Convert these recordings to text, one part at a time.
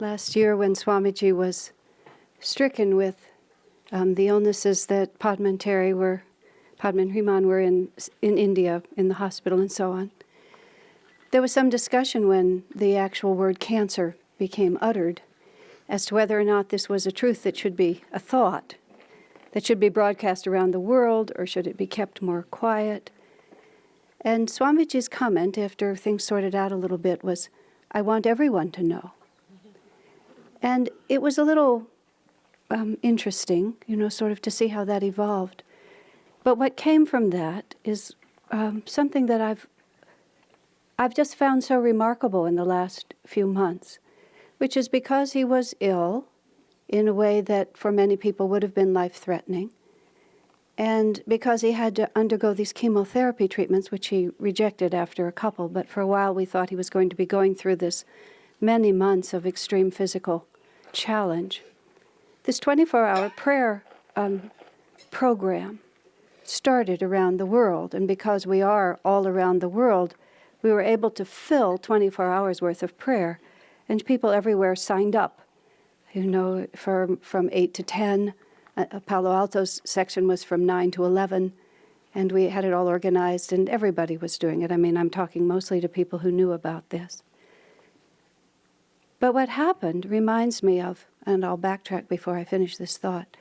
last year when Swamiji was stricken with the illnesses that Padma and Hriman were in India, in the hospital and so on. There was some discussion when the actual word cancer became uttered as to whether or not this was a truth that should be a thought, that should be broadcast around the world, or should it be kept more quiet. And Swamiji's comment, after things sorted out a little bit, was, I want everyone to know. And it was a little interesting, sort of to see how that evolved. But what came from that is something that I've just found so remarkable in the last few months, which is because he was ill in a way that for many people would have been life-threatening, and because he had to undergo these chemotherapy treatments, which he rejected after a couple, but for a while we thought he was going to be going through this many months of extreme physical challenge. This 24-hour prayer program started around the world, and because we are all around the world, we were able to fill 24 hours worth of prayer, and people everywhere signed up, from 8 to 10. Palo Alto's section was from 9 to 11, and we had it all organized, and everybody was doing it. I mean, I'm talking mostly to people who knew about this. But what happened reminds me of, and I'll backtrack before I finish this thought,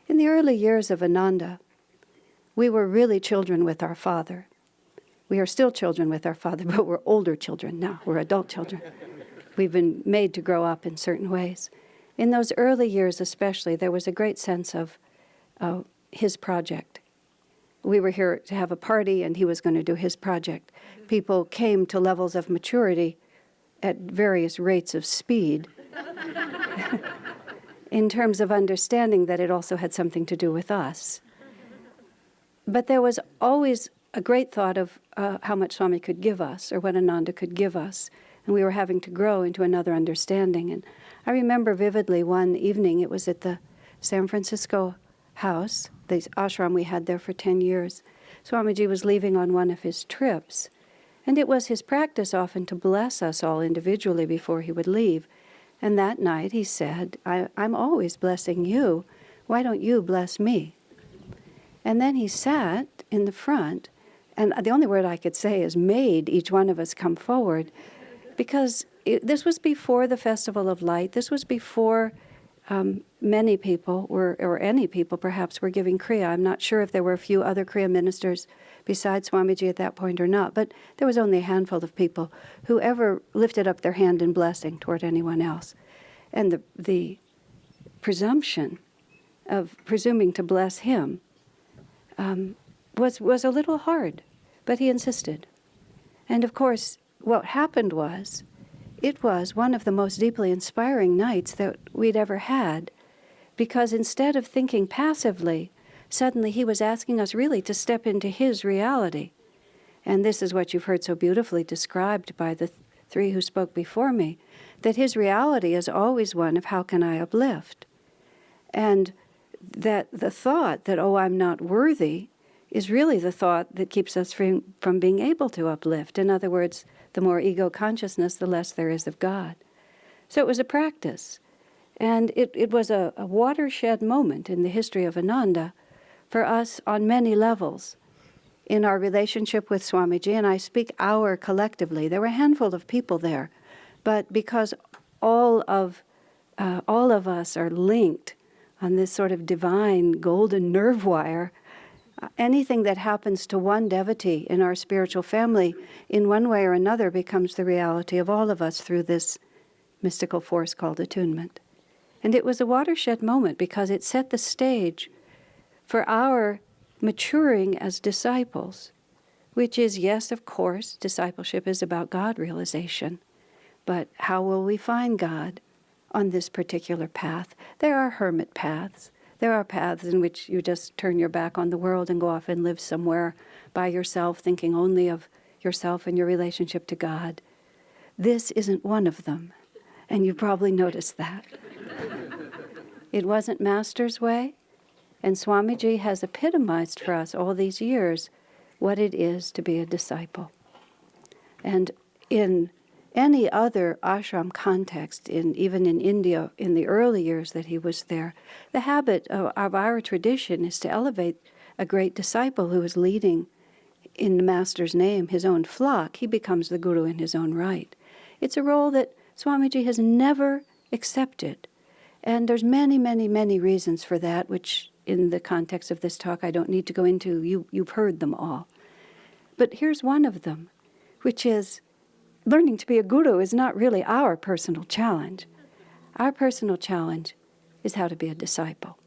in the early years of Ananda, we were really children with our father. We are still children with our father, but we're older children now. We're adult children. We've been made to grow up in certain ways. In those early years especially, there was a great sense of his project. We were here to have a party, and he was going to do his project. People came to levels of maturity at various rates of speed in terms of understanding that it also had something to do with us. But there was always a great thought of how much Swami could give us, or what Ananda could give us, and we were having to grow into another understanding. And I remember vividly one evening, it was at the San Francisco house, the ashram we had there for 10 years. Swamiji was leaving on one of his trips, and it was his practice often to bless us all individually before he would leave. And that night he said, I'm always blessing you. Why don't you bless me? And then he sat in the front, and the only word I could say is made each one of us come forward, because this was before the Festival of Light. This was before many people, or any people perhaps, were giving Kriya. I'm not sure if there were a few other Kriya ministers besides Swamiji at that point or not, but there was only a handful of people who ever lifted up their hand in blessing toward anyone else. And the presumption of presuming to bless him was a little hard, but he insisted. And of course, what happened was, it was one of the most deeply inspiring nights that we'd ever had, because instead of thinking passively, suddenly he was asking us really to step into his reality. And this is what you've heard so beautifully described by the three who spoke before me, that his reality is always one of how can I uplift? And that the thought that, oh, I'm not worthy, is really the thought that keeps us from being able to uplift. In other words, the more ego consciousness, the less there is of God. So it was a practice. And it was a watershed moment in the history of Ananda for us on many levels. In our relationship with Swamiji, and I speak our collectively, there were a handful of people there, but because all of us are linked on this sort of divine golden nerve wire, anything that happens to one devotee in our spiritual family, in one way or another, becomes the reality of all of us through this mystical force called attunement. And it was a watershed moment because it set the stage for our maturing as disciples, which is, yes, of course, discipleship is about God realization. But how will we find God on this particular path? There are hermit paths. There are paths in which you just turn your back on the world and go off and live somewhere by yourself, thinking only of yourself and your relationship to God. This isn't one of them, and you probably noticed that. It wasn't Master's way, and Swamiji has epitomized for us all these years what it is to be a disciple. And in any other ashram context, even in India, in the early years that he was there, the habit of our tradition is to elevate a great disciple who is leading in the Master's name his own flock. He becomes the guru in his own right. It's a role that Swamiji has never accepted. And there's many, many, many reasons for that, which in the context of this talk I don't need to go into. You've heard them all. But here's one of them, which is learning to be a guru is not really our personal challenge. Our personal challenge is how to be a disciple.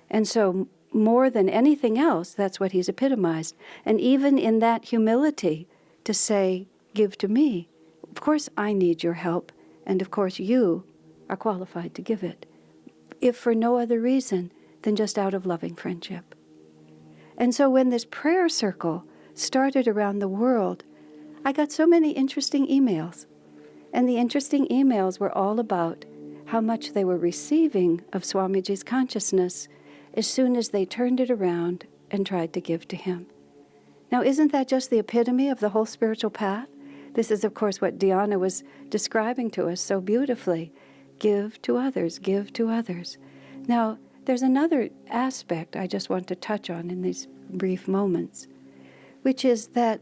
And so more than anything else, that's what he's epitomized. And even in that humility to say, give to me, of course I need your help, and of course you are qualified to give it, if for no other reason than just out of loving friendship. And so when this prayer circle started around the world, I got so many interesting emails. And the interesting emails were all about how much they were receiving of Swamiji's consciousness as soon as they turned it around and tried to give to him. Now, isn't that just the epitome of the whole spiritual path? This is, of course, what Dhyana was describing to us so beautifully. Give to others, give to others. Now, there's another aspect I just want to touch on in these brief moments, which is that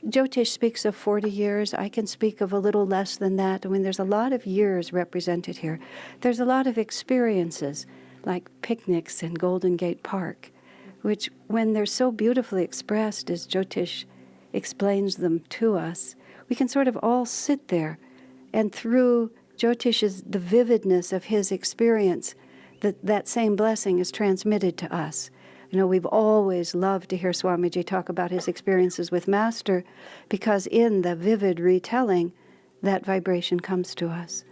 Jyotish speaks of 40 years. I can speak of a little less than that. I mean, there's a lot of years represented here. There's a lot of experiences, like picnics in Golden Gate Park, which, when they're so beautifully expressed as Jyotish explains them to us, we can sort of all sit there, and through Jyotish's, the vividness of his experience, that same blessing is transmitted to us. You know, we've always loved to hear Swamiji talk about his experiences with Master, because in the vivid retelling, that vibration comes to us.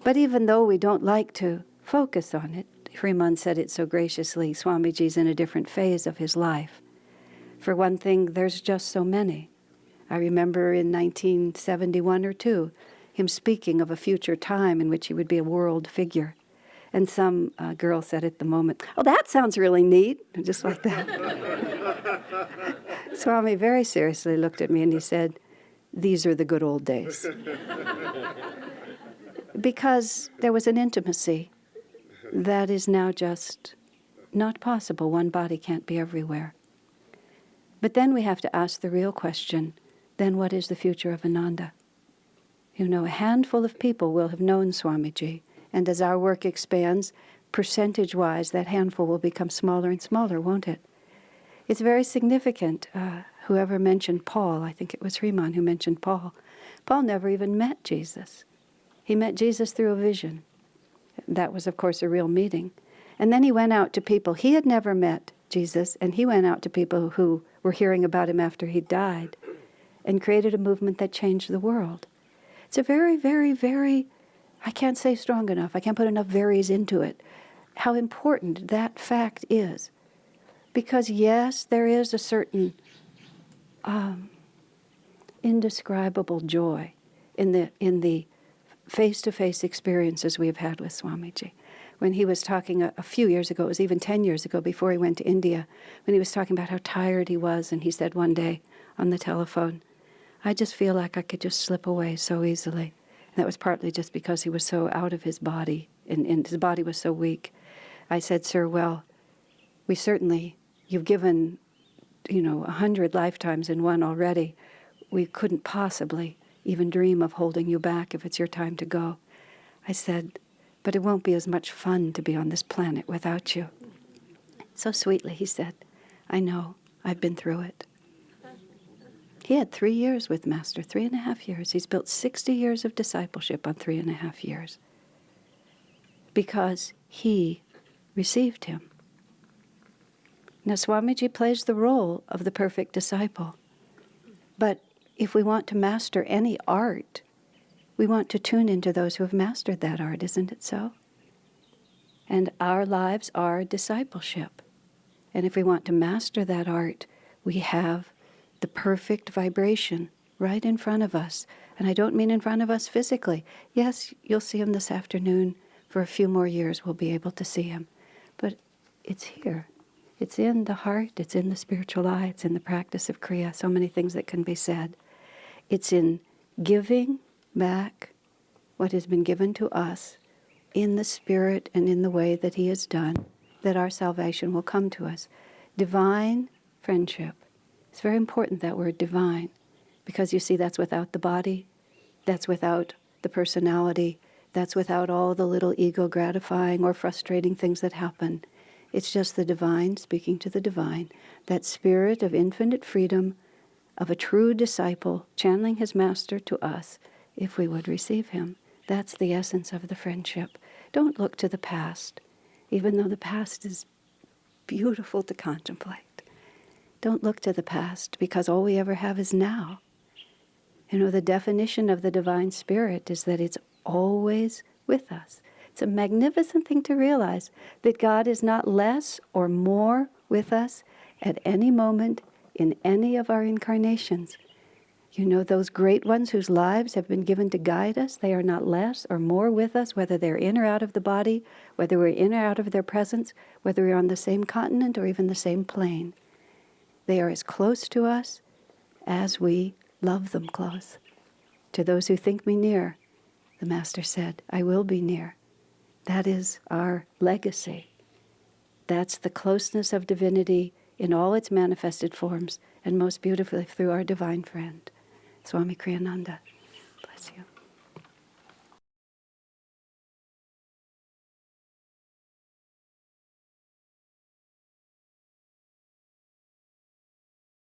But even though we don't like to focus on it, Hriman said it so graciously, Swamiji's in a different phase of his life. For one thing, there's just so many. I remember in 1971 or 2, him speaking of a future time in which he would be a world figure. And some girl said at the moment, "Oh, that sounds really neat," and just like that. Swami very seriously looked at me and he said, "These are the good old days." Because there was an intimacy that is now just not possible. One body can't be everywhere. But then we have to ask the real question, then what is the future of Ananda? You know, a handful of people will have known Swamiji, and as our work expands, percentage-wise, that handful will become smaller and smaller, won't it? It's very significant. Whoever mentioned Paul, I think it was Hriman who mentioned Paul. Paul never even met Jesus. He met Jesus through a vision. That was, of course, a real meeting. And then he went out to people. He had never met Jesus, and he went out to people who were hearing about him after he died and created a movement that changed the world. It's a very, very, very, I can't say strong enough, I can't put enough veries into it, how important that fact is. Because yes, there is a certain indescribable joy in the face-to-face experiences we've had with Swamiji. When he was talking a few years ago, it was even 10 years ago before he went to India, when he was talking about how tired he was, and he said one day on the telephone, "I just feel like I could just slip away so easily." And that was partly just because he was so out of his body, and his body was so weak. I said, "Sir, well, we certainly, you've given, 100 lifetimes in one already. We couldn't possibly even dream of holding you back if it's your time to go." I said, "But it won't be as much fun to be on this planet without you." So sweetly he said, "I know, I've been through it." He had 3 years with Master, 3.5 years. He's built 60 years of discipleship on 3.5 years. Because he received him. Now Swamiji plays the role of the perfect disciple. But if we want to master any art, we want to tune into those who have mastered that art, isn't it so? And our lives are discipleship. And if we want to master that art, we have the perfect vibration right in front of us. And I don't mean in front of us physically. Yes, you'll see him this afternoon. For a few more years we'll be able to see him. But it's here. It's in the heart. It's in the spiritual eye. It's in the practice of Kriya. So many things that can be said. It's in giving back what has been given to us in the spirit and in the way that he has done, that our salvation will come to us. Divine friendship. It's very important, that word divine, because you see that's without the body, that's without the personality, that's without all the little ego gratifying or frustrating things that happen. It's just the divine speaking to the divine, that spirit of infinite freedom, of a true disciple channeling his master to us if we would receive him. That's the essence of the friendship. Don't look to the past, even though the past is beautiful to contemplate. Don't look to the past, because all we ever have is now. You know, the definition of the divine spirit is that it's always with us. It's a magnificent thing to realize that God is not less or more with us at any moment in any of our incarnations. You know, those great ones whose lives have been given to guide us, they are not less or more with us, whether they're in or out of the body, whether we're in or out of their presence, whether we're on the same continent or even the same plane. They are as close to us as we love them close. To those who think me near, the Master said, I will be near. That is our legacy. That's the closeness of divinity in all its manifested forms, and most beautifully through our divine friend, Swami Kriyananda. Bless you.